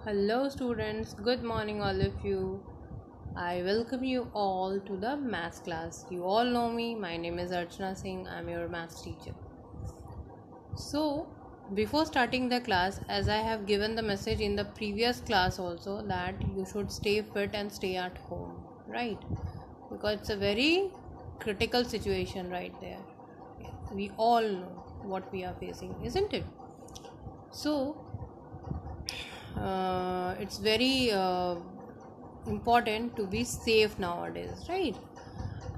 Hello, students. Good morning, all of you. I welcome you all to the maths class. You all know me. My name is Archana Singh. I'm your maths teacher. So, before starting the class, as I have given the message in the previous class also, that you should stay fit and stay at home, right? Because it's a very critical situation right there. We all know what we are facing, isn't it? So, it's very important to be safe nowadays, right?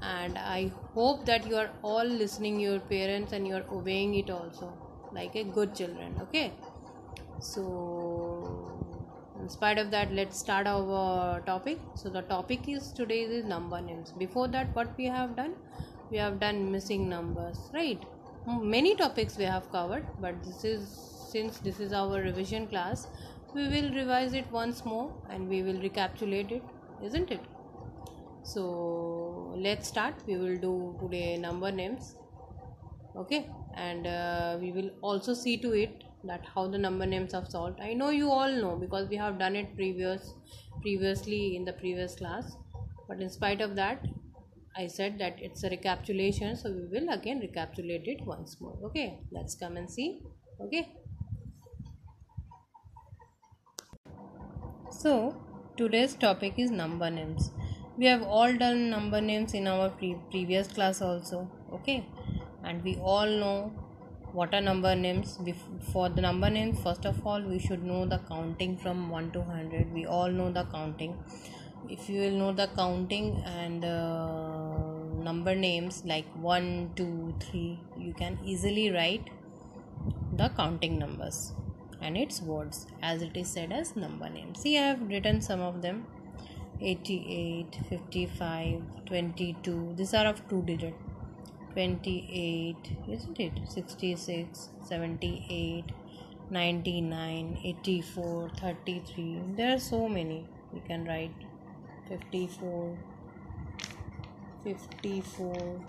And I hope that you are all listening your parents and you are obeying it also like a good children. Okay, so in spite of that, let's start our topic. So the topic is today is number names. Before that, what we have done, we have done missing numbers, right? Many topics we have covered, but this is, since this is our revision class, we will revise it once more and we will recapitulate it, isn't it? So let's start. We will do today number names. Okay, and we will also see to it that how the number names are solved. I know you all know because we have done it previously in the previous class, but in spite of that, I said that it's a recapitulation, so we will again recapitulate it once more. Okay, let's come and see. Okay, so today's topic is number names. We have all done number names in our previous class also. Okay, and we all know what are number names. For the number names, first of all, we should know the counting from 1 to 100. We all know the counting. If you will know the counting and number names like 1, 2, 3, you can easily write the counting numbers and its words as it is said as number names. See, I have written some of them: 88, 55, 22. These are of two digit. 28, isn't it? 66, 78, 99, 84, 33. There are so many. We can write 54, 54,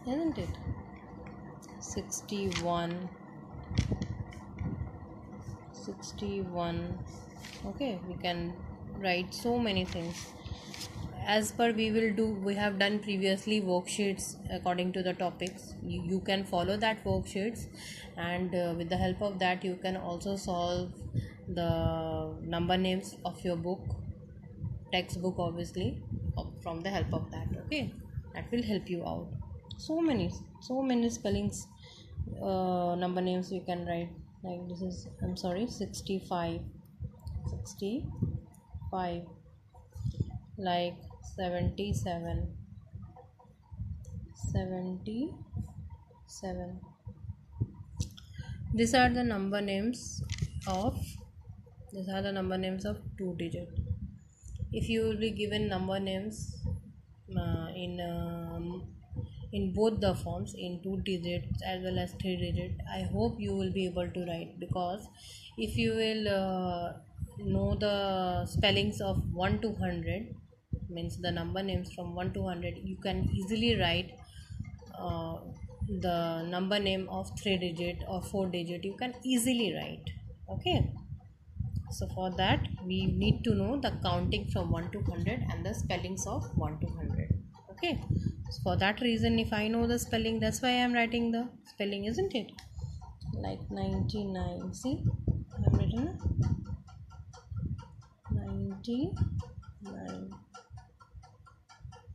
isn't it? 61, 61. Okay, we can write so many things as per we have done previously worksheets according to the topics. You can follow that worksheets, and with the help of that you can also solve the number names of your book, textbook, obviously, from the help of that. Okay, that will help you out. So many spellings, number names you can write. Like this is, I'm sorry, 65, 65, like 77, 77. These are the number names of two digit. If you will be given number names uh, in um, in both the forms, in 2 digits as well as 3 digit, I hope you will be able to write, because if you will know the spellings of 1 to 100, means the number names from 1 to 100, you can easily write uh, the number name of 3 digit or 4 digit. You can easily write. Okay, so for that we need to know the counting from 1 to 100 and the spellings of 1 to 100. Okay, so for that reason, if I know the spelling, that's why I am writing the spelling, isn't it? Like 99. See, I have written 99,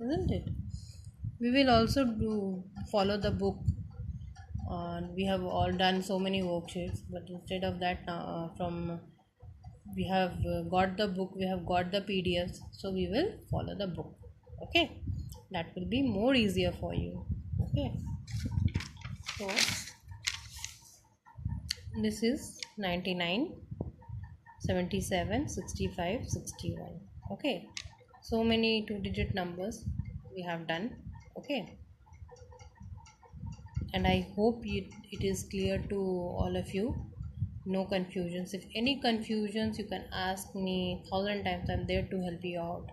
isn't it? We will also do follow the book. We have all done so many worksheets, but instead of that, from we have got the book, we have got the PDFs, so we will follow the book. Okay, that will be more easier for you. Okay, so this is 99, 77, 65, 61. Okay, so many 2 digit numbers we have done. Okay, and I hope it is clear to all of you. No confusions. If any confusions, you can ask me 1,000 times. I'm there to help you out.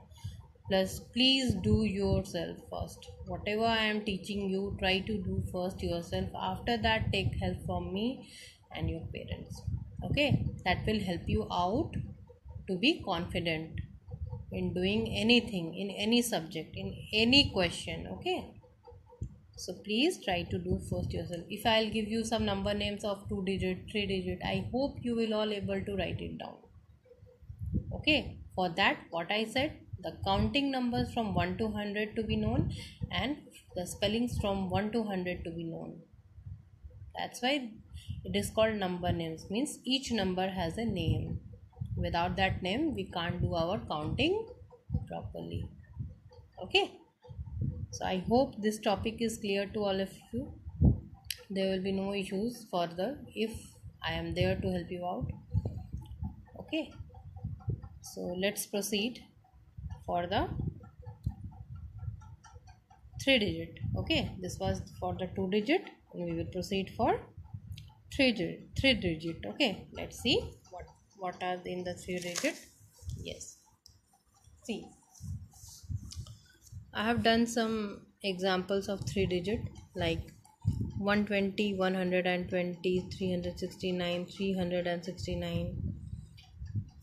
Plus, please do yourself first. Whatever I am teaching you, try to do first yourself. After that, take help from me and your parents. Okay, that will help you out to be confident in doing anything, in any subject, in any question. Okay, so please try to do first yourself. If I'll give you some number names of 2 digit, 3 digit, I hope you will all able to write it down. Okay, for that what I said, the counting numbers from 1 to 100 to be known, and the spellings from 1 to 100 to be known. That's why it is called number names, means each number has a name. Without that name we can't do our counting properly. Okay, so I hope this topic is clear to all of you. There will be no issues further if I am there to help you out. Okay, so let's proceed for the 3 digit. Okay, this was for the 2 digit, and we will proceed for 3 digit. Okay, let's see what are in the 3 digit. Yes, see, I have done some examples of 3 digit like 120, 120, 369, 369,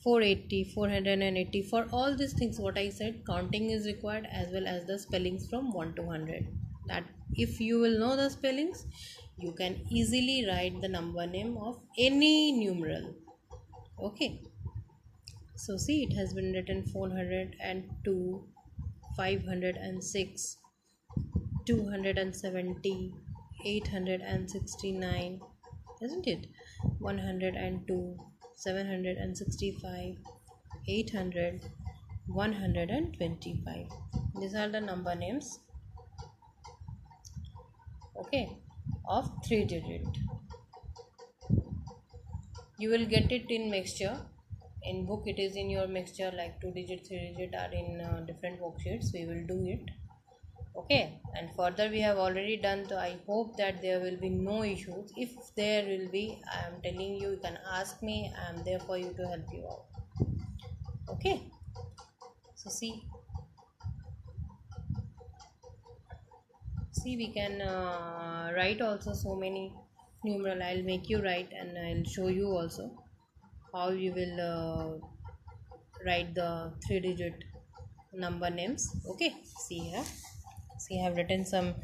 480, 480. For all these things what I said, counting is required as well as the spellings from 1 to 100. That if you will know the spellings, you can easily write the number name of any numeral. Okay, so see, it has been written 402, 506, 270, 869, isn't it? 102, 765, 800, 125. These are the number names, okay, of 3 digit. You will get it in mixture. In book it is in your mixture, like 2 digit, 3 digit are in different worksheets. We will do it. Okay, and further we have already done, so I hope that there will be no issues. If there will be, I am telling you, you can ask me. I am there for you to help you out. Okay, so see, we can write also so many numeral. I'll make you write, and I'll show you also how you will write the 3 digit number names. Okay, see here, see, I have written some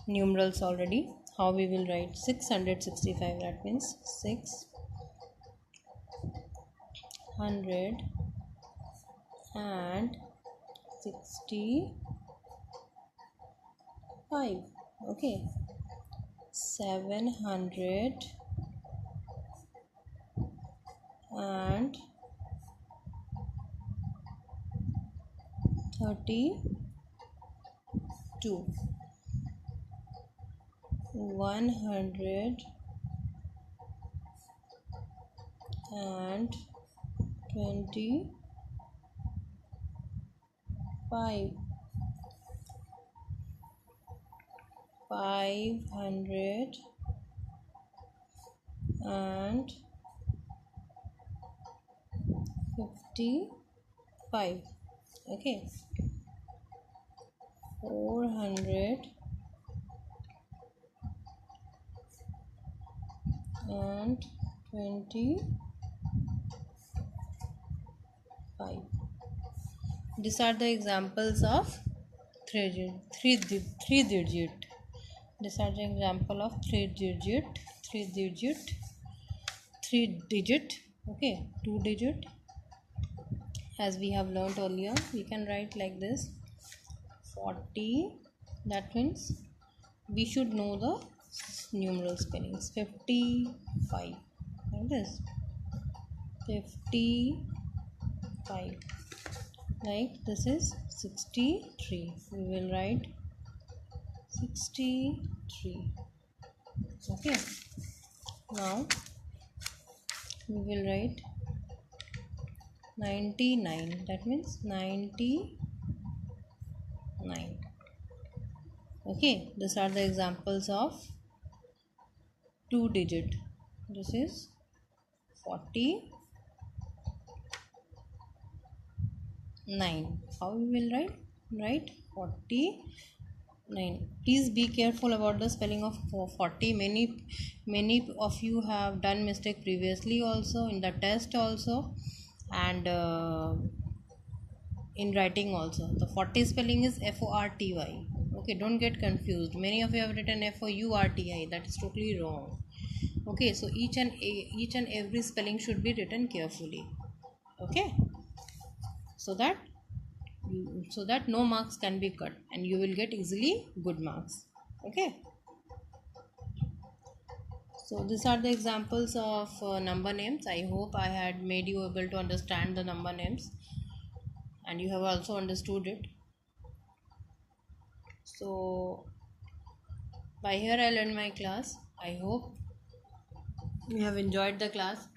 numerals already. How we will write 665, that means 665. Okay, 732, 125, 555. Okay, 425. These are the examples of 3 digit. These are the example of 3 digit. Okay, 2 digit. As we have learned earlier, we can write like this: 40. That means we should know the numeral spellings. 55, like this. 55, like this is 63. We will write 63. Okay, now we will write 99. That means 99. Okay, these are the examples of 2 digit. This is 49. How we will write? 40 9. Please be careful about the spelling of 40. Many of you have done mistake previously also in the test also, and in writing also. The 40 spelling is FORTY. Okay, don't get confused. Many of you have written FOURTI. That is totally wrong. Okay, so each and every spelling should be written carefully. Okay, so that no marks can be cut and you will get easily good marks. Okay, so these are the examples of number names. I hope I had made you able to understand the number names and you have also understood it. So by here I'll end my class. I hope you have enjoyed the class,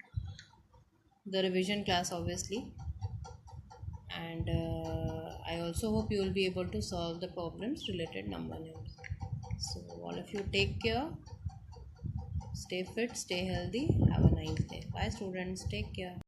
the revision class obviously, and I also hope you will be able to solve the problems related number names. So all of you take care, stay fit, stay healthy, have a nice day. Bye students, take care.